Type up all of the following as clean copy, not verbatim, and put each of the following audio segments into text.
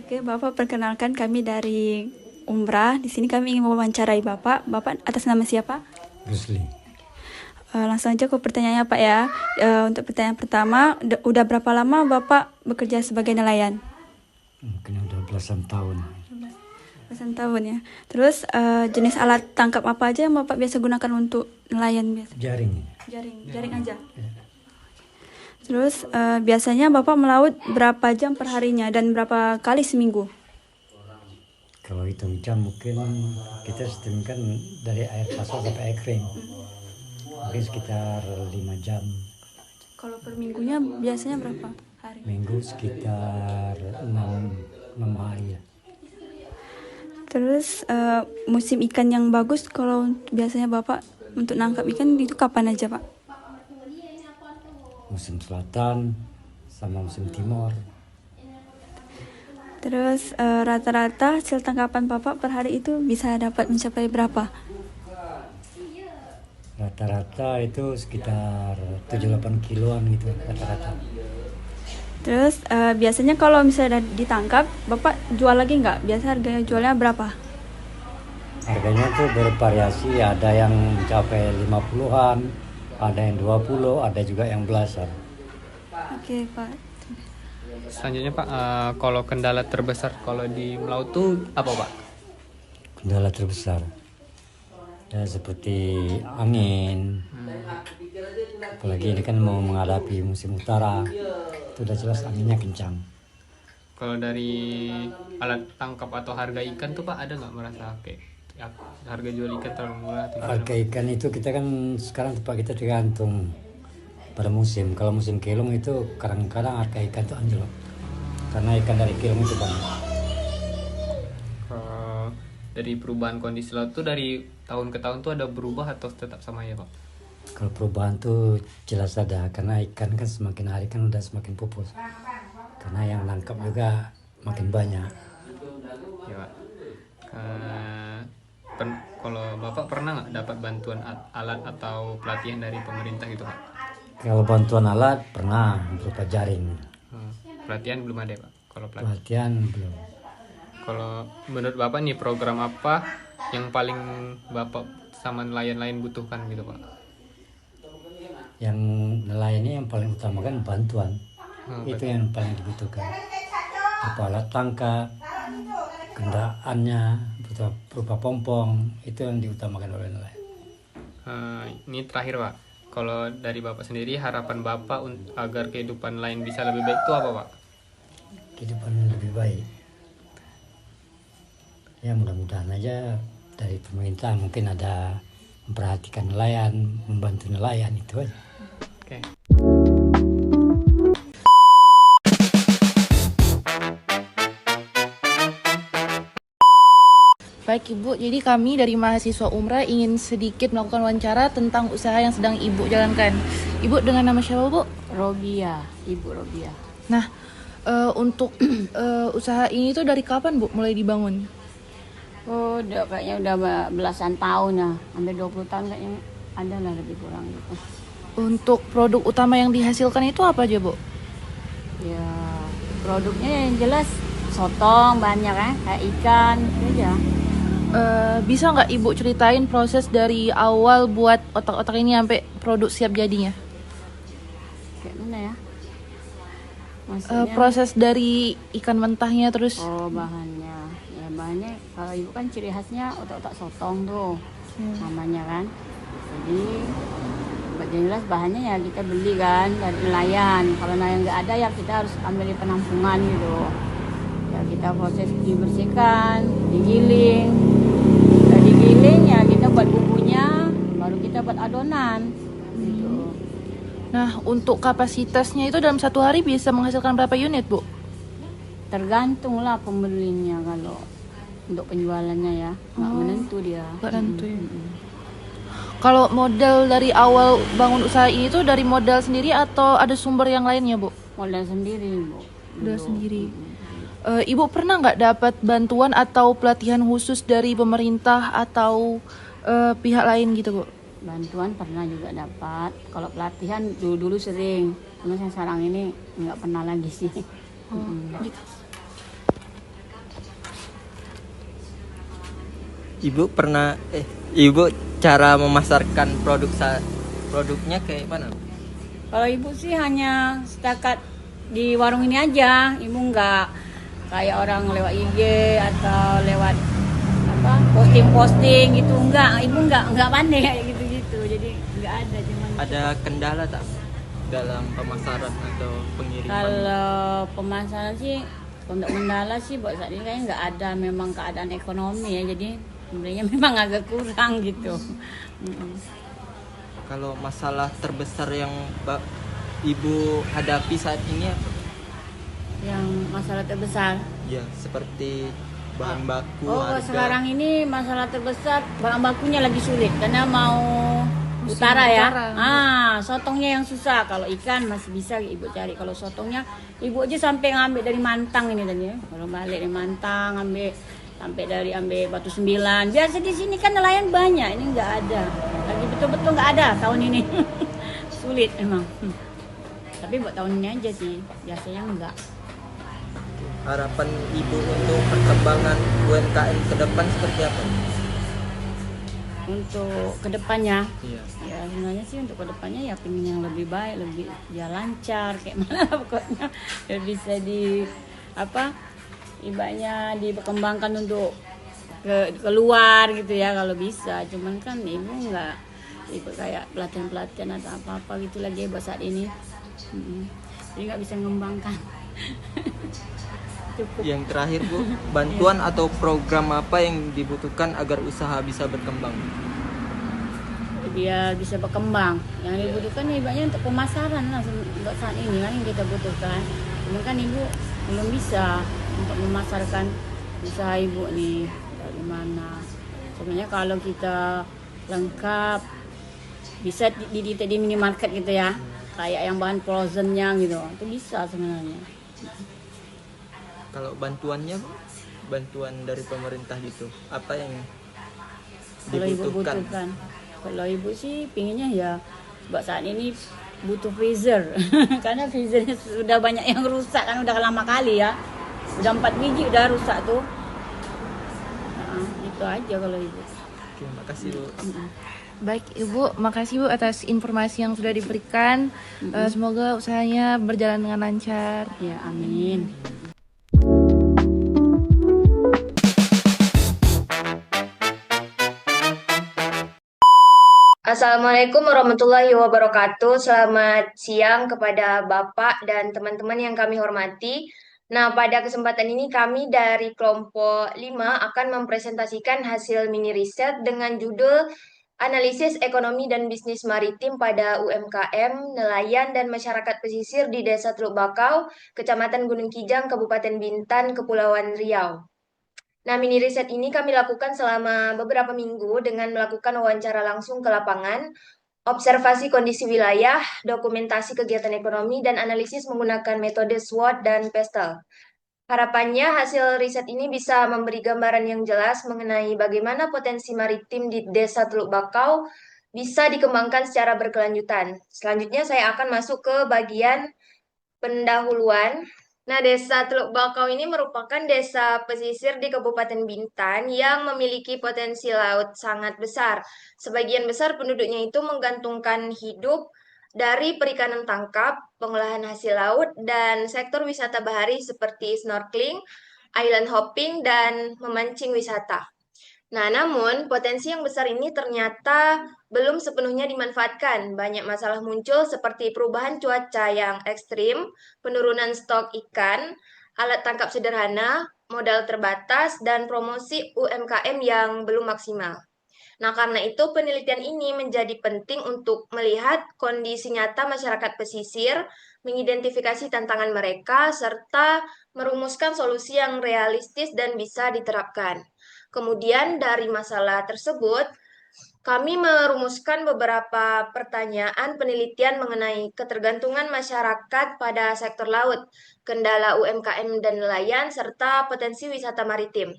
Oke, Bapak, perkenalkan kami dari Umrah. Di sini kami ingin mewawancarai Bapak. Bapak atas nama siapa? Rusli. Langsung aja ke pertanyaannya, Pak ya. Untuk pertanyaan pertama, udah berapa lama Bapak bekerja sebagai nelayan? Mungkin udah belasan tahun. Belasan tahun ya. Terus jenis alat tangkap apa aja yang Bapak biasa gunakan untuk nelayan biasa? Jaring. Jaring aja. Terus biasanya Bapak melaut berapa jam per harinya dan berapa kali seminggu? Kalau hitung jam mungkin kita setengahkan dari air pasang sampai air kering. Mungkin sekitar 5 jam. Kalau per minggunya biasanya berapa hari? Minggu sekitar 6 hari ya. Terus musim ikan yang bagus kalau biasanya Bapak untuk nangkap ikan itu kapan aja, Pak? Musim selatan sama musim timur. Terus rata-rata hasil tangkapan Bapak per hari itu bisa dapat mencapai berapa? Rata-rata itu sekitar 7-8 kiloan gitu rata-rata. Terus biasanya kalau misalnya ditangkap, Bapak jual lagi nggak? Biasa harganya jualnya berapa? Harganya tuh bervariasi, ada yang mencapai 50-an, ada yang 20, ada juga yang belasan. Oke, Pak. Selanjutnya Pak, kalau kendala terbesar kalau di melaut tuh apa Pak? Kendala terbesar ya seperti angin, apalagi ini kan mau menghadapi musim utara, itu udah jelas anginnya kencang. Kalau dari alat tangkap atau harga ikan tuh Pak, ada nggak merasa kayak harga jual ikan terlalu murah? Harga ikan itu kita kan sekarang tempat kita tergantung pada musim. Kalau musim kelung itu kadang-kadang harga ikan itu anjlok karena ikan dari kelung itu banyak. Dari perubahan kondisi laut tuh dari tahun ke tahun tuh ada berubah atau tetap sama ya Pak? Kalau perubahan tuh jelas ada, karena ikan kan semakin hari kan udah semakin pupus. Karena yang nangkap juga makin banyak. Ya Pak. Kalau Bapak pernah nggak dapat bantuan alat atau pelatihan dari pemerintah gitu Pak? Kalau bantuan alat pernah berupa jaring. Pelatihan belum ada Pak? Kalau Pelatihan belum. Kalau menurut Bapak nih program apa yang paling Bapak sama nelayan lain butuhkan gitu Pak? Yang nelayan ini yang paling utama kan bantuan. Itu yang paling dibutuhkan. Berupa alat tangkap, kendaraannya, berupa pompong, itu yang diutamakan oleh nelayan. Ini terakhir Pak, kalau dari Bapak sendiri harapan Bapak agar kehidupan nelayan bisa lebih baik itu apa Pak? Kehidupan lebih baik. Ya mudah-mudahan aja dari pemerintah mungkin ada memperhatikan nelayan, membantu nelayan, itu aja. Oke. Baik Ibu, jadi kami dari mahasiswa Umrah ingin sedikit melakukan wawancara tentang usaha yang sedang Ibu jalankan. Ibu dengan nama siapa Bu? Robia, Ibu Robia. Nah, untuk usaha ini tuh dari kapan Bu mulai dibangun? Oh, kayaknya udah belasan tahun ya, hampir 20 tahun kayaknya ada lah lebih kurang gitu. Untuk produk utama yang dihasilkan itu apa aja Bu? Ya, produknya yang jelas sotong banyak kan, kayak ikan itu aja. Bisa nggak Ibu ceritain proses dari awal buat otak-otak ini sampai produk siap jadinya? Kayak mana ya? Maksudnya, Proses dari ikan mentahnya terus. oh bahannya, ya bahannya kalau ibu kan ciri khasnya otak-otak sotong tuh namanya kan. Jadi jelas bahannya ya kita beli kan dari nelayan. Kalau nelayan nggak ada ya kita harus ambil di penampungan gitu. Ya kita proses dibersihkan, digiling. Udah digiling ya kita buat bumbunya, baru kita buat adonan. Gitu. Nah, untuk kapasitasnya itu dalam satu hari bisa menghasilkan berapa unit Bu? Tergantung lah pembelinya kalau untuk penjualannya ya, nggak menentu dia. Nggak nentu ya. Kalau modal dari awal bangun usaha ini tuh dari modal sendiri atau ada sumber yang lainnya, Bu? Modal sendiri, Bu. Modal sendiri. Ibu pernah nggak dapat bantuan atau pelatihan khusus dari pemerintah atau pihak lain gitu, Bu? Bantuan pernah juga dapat. Kalau pelatihan dulu sering, cuma yang sekarang ini nggak pernah lagi sih. Ibu pernah Ibu cara memasarkan produknya kayak mana? Kalau ibu sih hanya setakat di warung ini aja. Ibu nggak kayak orang lewat IG atau lewat apa posting-posting gitu. Ibu nggak pandai kayak gitu-gitu. Jadi nggak ada cuman. Ada kendala tak dalam pemasaran atau pengiriman? Kalau pemasaran sih untuk kendala sih buat saat ini kayaknya nggak ada. Memang keadaan ekonomi ya. Jadi sebenarnya memang agak kurang gitu. Kalau masalah terbesar yang Ibu hadapi saat ini apa? Yang masalah terbesar. Ya, seperti bahan baku, Oh, harga. sekarang ini masalah terbesar bahan bakunya lagi sulit karena mau utara ya. Sotongnya yang susah. Kalau ikan masih bisa ibu cari. Kalau sotongnya ibu aja sampai ngambil dari Mantang ini tadi ya. Kalau balik dari Mantang ambil Batu Sembilan. Biasa di sini kan nelayan banyak. Ini nggak ada. Lagi betul-betul nggak ada tahun ini. Sulit emang. Tapi buat tahun ini aja sih. Biasanya enggak. Harapan Ibu untuk perkembangan UMKM ke depan seperti apa? Untuk kedepannya, Iya. ya sebenarnya sih untuk kedepannya ya pengen yang lebih baik, lebih ya lancar kayak mana lah pokoknya. Ya bisa ibaratnya dikembangkan untuk keluar gitu ya kalau bisa. Cuman kan ibu nggak ikut kayak pelatihan atau apa gitu lagi buat saat ini. Jadi nggak bisa mengembangkan. Cukup. Yang terakhir Bu, bantuan atau program apa yang dibutuhkan agar usaha bisa berkembang? Biar bisa berkembang. Yang dibutuhkan ya ibaratnya untuk pemasaran lah buat saat ini kan yang kita butuhkan. Cuma kan ibu belum bisa untuk memasarkan usaha ibu nih dari mana. Sebenarnya kalau kita lengkap bisa di minimarket gitu ya, kayak yang bahan frozennya gitu, itu bisa sebenarnya. Kalau bantuannya Bu, bantuan dari pemerintah gitu, apa yang Kalau ibu dibutuhkan? butuhkan, kalau ibu sih pinginnya ya buat saat ini butuh freezer karena freezernya sudah banyak yang rusak kan, udah lama kali ya, udah 4 biji udah rusak tuh. Itu aja kalau ibu. Oke, makasih Bu. Baik Ibu, makasih Bu atas informasi yang sudah diberikan. Semoga usahanya berjalan dengan lancar. Ya amin. Assalamualaikum warahmatullahi wabarakatuh. Selamat siang kepada Bapak dan teman-teman yang kami hormati. Nah, pada kesempatan ini kami dari kelompok 5 akan mempresentasikan hasil mini riset dengan judul Analisis Ekonomi dan Bisnis Maritim pada UMKM, Nelayan dan Masyarakat Pesisir di Desa Teluk Bakau, Kecamatan Gunung Kijang, Kabupaten Bintan, Kepulauan Riau. Nah, mini riset ini kami lakukan selama beberapa minggu dengan melakukan wawancara langsung ke lapangan, observasi kondisi wilayah, dokumentasi kegiatan ekonomi, dan analisis menggunakan metode SWOT dan PESTEL. Harapannya hasil riset ini bisa memberi gambaran yang jelas mengenai bagaimana potensi maritim di Desa Teluk Bakau bisa dikembangkan secara berkelanjutan. Selanjutnya saya akan masuk ke bagian pendahuluan. Nah, Desa Teluk Bakau ini merupakan desa pesisir di Kabupaten Bintan yang memiliki potensi laut sangat besar. Sebagian besar penduduknya itu menggantungkan hidup dari perikanan tangkap, pengolahan hasil laut, dan sektor wisata bahari seperti snorkeling, island hopping, dan memancing wisata. Nah, namun potensi yang besar ini ternyata belum sepenuhnya dimanfaatkan. Banyak masalah muncul seperti perubahan cuaca yang ekstrim, penurunan stok ikan, alat tangkap sederhana, modal terbatas, dan promosi UMKM yang belum maksimal. Nah, karena itu penelitian ini menjadi penting untuk melihat kondisi nyata masyarakat pesisir, mengidentifikasi tantangan mereka, serta merumuskan solusi yang realistis dan bisa diterapkan. Kemudian dari masalah tersebut, kami merumuskan beberapa pertanyaan penelitian mengenai ketergantungan masyarakat pada sektor laut, kendala UMKM dan nelayan, serta potensi wisata maritim.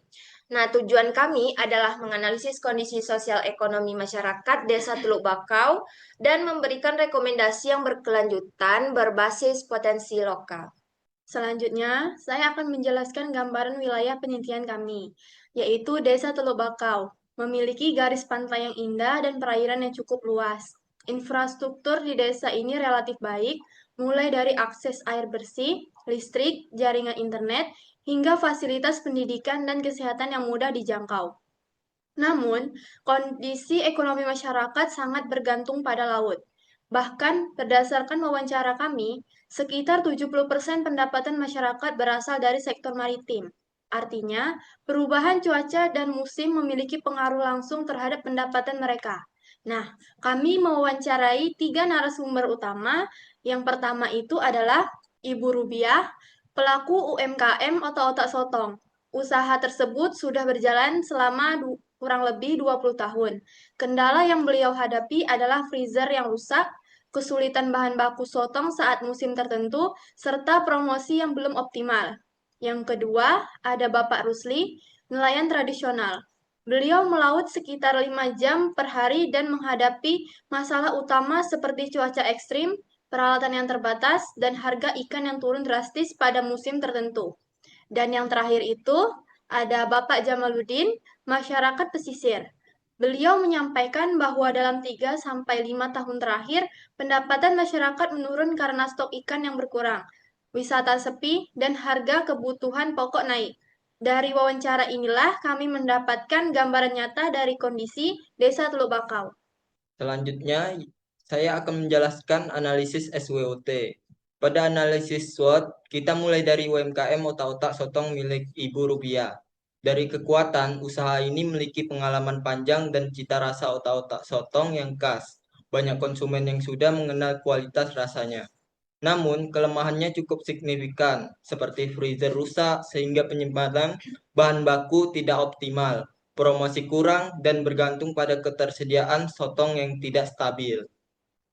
Nah, tujuan kami adalah menganalisis kondisi sosial ekonomi masyarakat Desa Teluk Bakau dan memberikan rekomendasi yang berkelanjutan berbasis potensi lokal. Selanjutnya, saya akan menjelaskan gambaran wilayah penelitian kami, yaitu Desa Teluk Bakau, memiliki garis pantai yang indah dan perairan yang cukup luas. Infrastruktur di desa ini relatif baik, mulai dari akses air bersih, listrik, jaringan internet, hingga fasilitas pendidikan dan kesehatan yang mudah dijangkau. Namun, kondisi ekonomi masyarakat sangat bergantung pada laut. Bahkan, berdasarkan wawancara kami, sekitar 70% pendapatan masyarakat berasal dari sektor maritim. Artinya, perubahan cuaca dan musim memiliki pengaruh langsung terhadap pendapatan mereka. Nah, kami mewawancarai 3 narasumber utama. Yang pertama itu adalah Ibu Rubiah, pelaku UMKM Otak-Otak Sotong. Usaha tersebut sudah berjalan selama kurang lebih 20 tahun. Kendala yang beliau hadapi adalah freezer yang rusak, kesulitan bahan baku sotong saat musim tertentu, serta promosi yang belum optimal. Yang kedua, ada Bapak Rusli, nelayan tradisional. Beliau melaut sekitar 5 jam per hari dan menghadapi masalah utama seperti cuaca ekstrim, peralatan yang terbatas, dan harga ikan yang turun drastis pada musim tertentu. Dan yang terakhir itu ada Bapak Jamaluddin, masyarakat pesisir. Beliau menyampaikan bahwa dalam 3-5 tahun terakhir, pendapatan masyarakat menurun karena stok ikan yang berkurang, wisata sepi, dan harga kebutuhan pokok naik. Dari wawancara inilah kami mendapatkan gambaran nyata dari kondisi Desa Teluk Bakau. Selanjutnya, saya akan menjelaskan analisis SWOT. Pada analisis SWOT, kita mulai dari UMKM Otak-Otak Sotong milik Ibu Rubiah. Dari kekuatan, usaha ini memiliki pengalaman panjang dan cita rasa otak-otak sotong yang khas. Banyak konsumen yang sudah mengenal kualitas rasanya. Namun, kelemahannya cukup signifikan, seperti freezer rusak sehingga penyimpanan bahan baku tidak optimal, promosi kurang, dan bergantung pada ketersediaan sotong yang tidak stabil.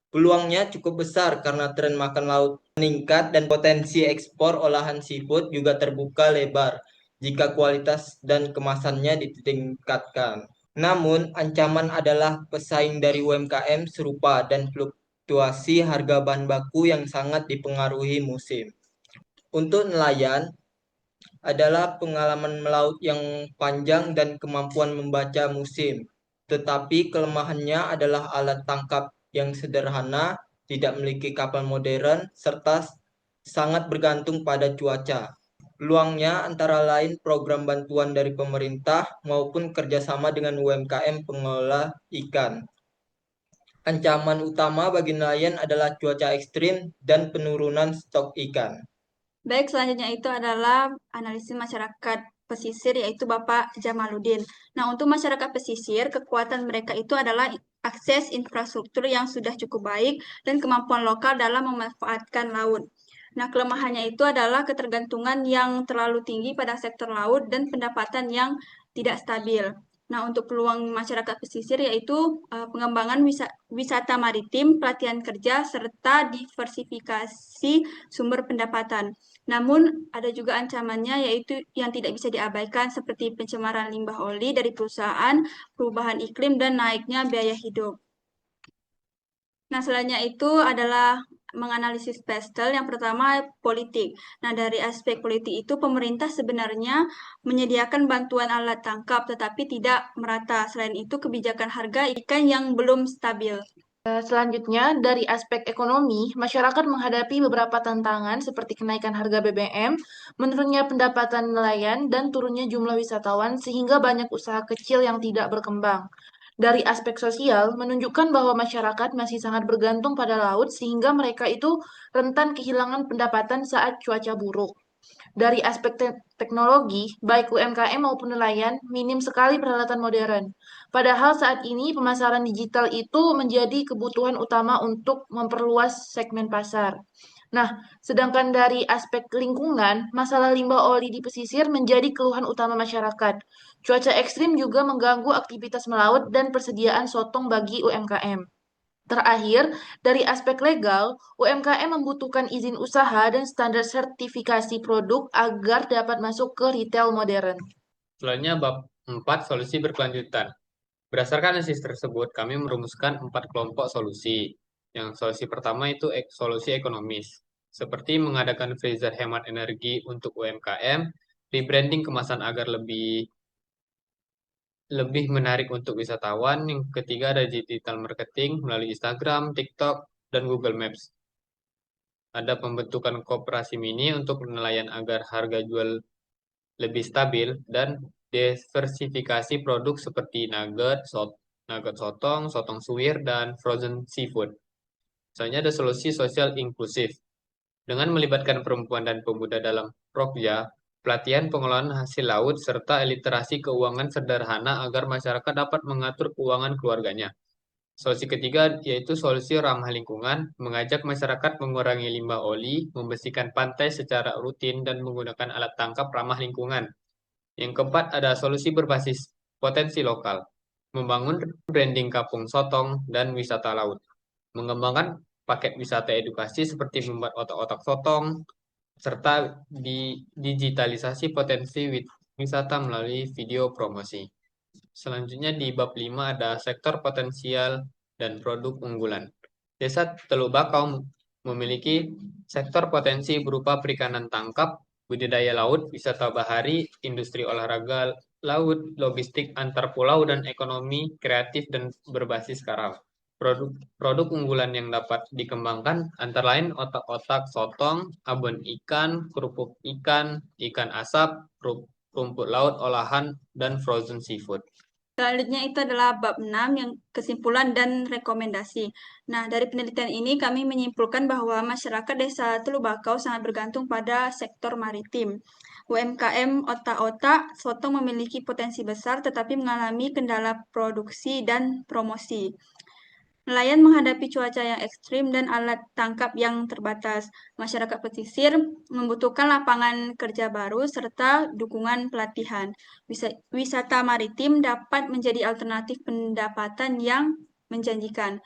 Peluangnya cukup besar karena tren makan laut meningkat dan potensi ekspor olahan seafood juga terbuka lebar jika kualitas dan kemasannya ditingkatkan. Namun, ancaman adalah pesaing dari UMKM serupa dan fluktuasi harga bahan baku yang sangat dipengaruhi musim. Untuk nelayan, adalah pengalaman melaut yang panjang dan kemampuan membaca musim. Tetapi kelemahannya adalah alat tangkap yang sederhana, tidak memiliki kapal modern, serta sangat bergantung pada cuaca. Peluangnya antara lain program bantuan dari pemerintah maupun kerjasama dengan UMKM pengelola ikan. Ancaman utama bagi nelayan adalah cuaca ekstrim dan penurunan stok ikan. Baik, selanjutnya itu adalah analisis masyarakat pesisir, yaitu Bapak Jamaluddin. Nah, untuk masyarakat pesisir, kekuatan mereka itu adalah akses infrastruktur yang sudah cukup baik dan kemampuan lokal dalam memanfaatkan laut. Nah, kelemahannya itu adalah ketergantungan yang terlalu tinggi pada sektor laut dan pendapatan yang tidak stabil. Nah, untuk peluang masyarakat pesisir yaitu pengembangan wisata maritim, pelatihan kerja, serta diversifikasi sumber pendapatan. Namun, ada juga ancamannya yaitu yang tidak bisa diabaikan seperti pencemaran limbah oli dari perusahaan, perubahan iklim, dan naiknya biaya hidup. Nah, selanjutnya itu adalah menganalisis pestel. Yang pertama, politik. Nah, dari aspek politik itu pemerintah sebenarnya menyediakan bantuan alat tangkap tetapi tidak merata. Selain itu, kebijakan harga ikan yang belum stabil. Selanjutnya, dari aspek ekonomi, masyarakat menghadapi beberapa tantangan seperti kenaikan harga BBM, menurunnya pendapatan nelayan, dan turunnya jumlah wisatawan sehingga banyak usaha kecil yang tidak berkembang. Dari aspek sosial, menunjukkan bahwa masyarakat masih sangat bergantung pada laut sehingga mereka itu rentan kehilangan pendapatan saat cuaca buruk. Dari aspek teknologi, baik UMKM maupun nelayan, minim sekali peralatan modern. Padahal saat ini pemasaran digital itu menjadi kebutuhan utama untuk memperluas segmen pasar. Nah, sedangkan dari aspek lingkungan, masalah limbah oli di pesisir menjadi keluhan utama masyarakat. Cuaca ekstrim juga mengganggu aktivitas melaut dan persediaan sotong bagi UMKM. Terakhir, dari aspek legal, UMKM membutuhkan izin usaha dan standar sertifikasi produk agar dapat masuk ke retail modern. Selanjutnya bab 4 solusi berkelanjutan. Berdasarkan analisis tersebut, kami merumuskan 4 kelompok solusi. Yang solusi pertama itu solusi ekonomis, seperti mengadakan freezer hemat energi untuk UMKM, rebranding kemasan agar lebih menarik untuk wisatawan. Yang ketiga ada digital marketing melalui Instagram, TikTok, dan Google Maps. Ada pembentukan koperasi mini untuk nelayan agar harga jual lebih stabil, dan diversifikasi produk seperti nugget sotong, sotong suwir, dan frozen seafood. Selanjutnya ada solusi sosial inklusif. Dengan melibatkan perempuan dan pemuda dalam Prokja, pelatihan pengelolaan hasil laut, serta literasi keuangan sederhana agar masyarakat dapat mengatur keuangan keluarganya. Solusi ketiga yaitu solusi ramah lingkungan, mengajak masyarakat mengurangi limbah oli, membersihkan pantai secara rutin, dan menggunakan alat tangkap ramah lingkungan. Yang keempat ada solusi berbasis potensi lokal, membangun branding kampung sotong dan wisata laut, mengembangkan paket wisata edukasi seperti membuat otak-otak sotong, serta digitalisasi potensi wisata melalui video promosi. Selanjutnya di bab 5 ada sektor potensial dan produk unggulan. Desa Teluk Bakau memiliki sektor potensi berupa perikanan tangkap, budidaya laut, wisata bahari, industri olahraga laut, logistik antar pulau, dan ekonomi kreatif dan berbasis karang. Produk unggulan yang dapat dikembangkan antara lain otak-otak sotong, abon ikan, kerupuk ikan, ikan asap, rumput laut olahan, dan frozen seafood. Selanjutnya itu adalah bab 6 yang kesimpulan dan rekomendasi. Nah, dari penelitian ini kami menyimpulkan bahwa masyarakat Desa Teluk Bakau sangat bergantung pada sektor maritim. UMKM otak-otak sotong memiliki potensi besar tetapi mengalami kendala produksi dan promosi. Nelayan menghadapi cuaca yang ekstrim dan alat tangkap yang terbatas. Masyarakat pesisir membutuhkan lapangan kerja baru serta dukungan pelatihan. Wisata maritim dapat menjadi alternatif pendapatan yang menjanjikan.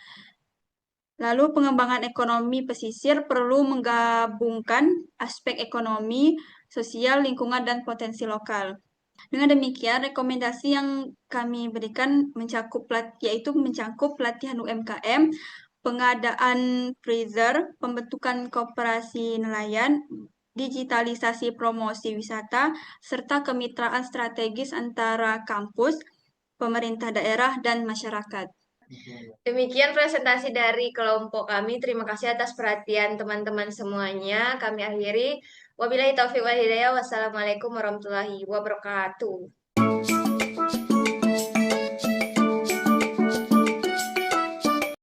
Lalu pengembangan ekonomi pesisir perlu menggabungkan aspek ekonomi, sosial, lingkungan, dan potensi lokal. Dengan demikian, rekomendasi yang kami berikan yaitu mencakup pelatihan UMKM, pengadaan freezer, pembentukan koperasi nelayan, digitalisasi promosi wisata, serta kemitraan strategis antara kampus, pemerintah daerah, dan masyarakat. Demikian presentasi dari kelompok kami. Terima kasih atas perhatian teman-teman semuanya. Kami akhiri. Wabillahi taufiq wal hidayah. Wassalamualaikum warahmatullahi wabarakatuh.